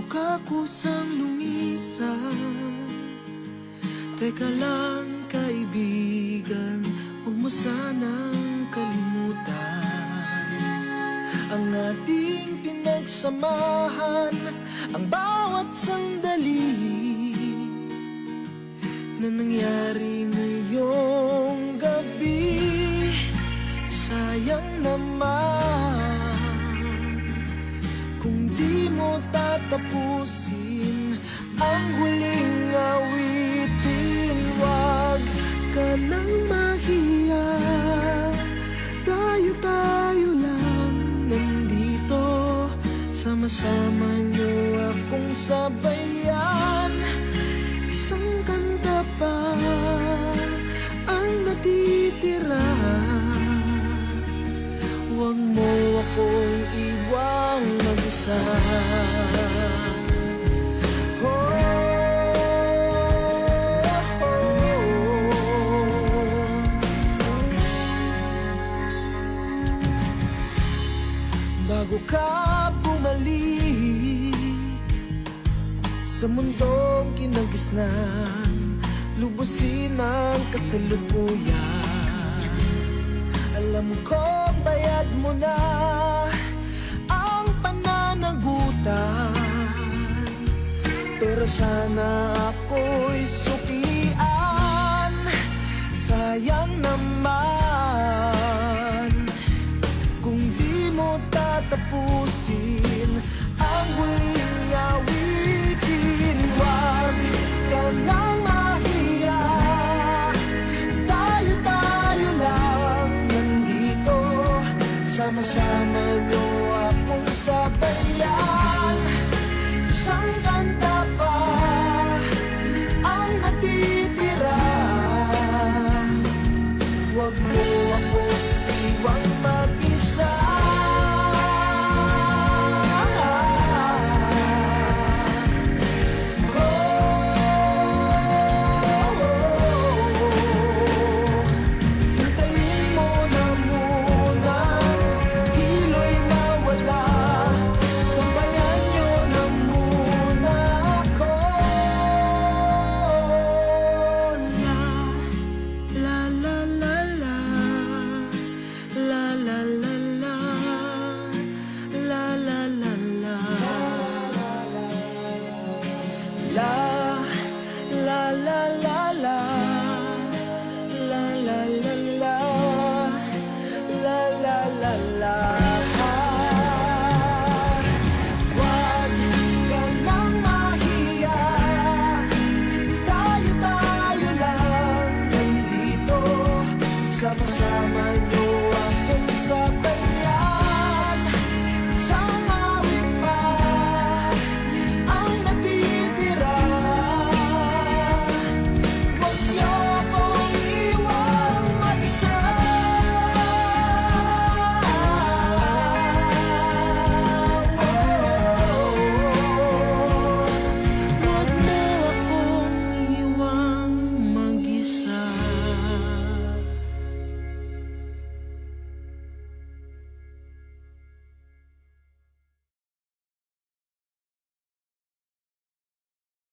ka kusang lumisan. Teka lang kaibigan, huwag mo sanang kalimutan ang ating pinagsamahan, ang bawat sandali na nangyari ngayong gabi. Sayang naman kung di mo tatapusin ang huling awitin. Wag ka nang mahiya, tayo-tayo lang nandito. Sama-sama niyo akong sabayan. Isang kanta pa ang natitira. Huwag mo akong iwang mag-isa. Bago ka bumalik sa mundong kinagisnan, lubusin ang kasalukuyan. Alam kong bayad mo na ang pananagutan, pero sana ako'y suklian. Sayang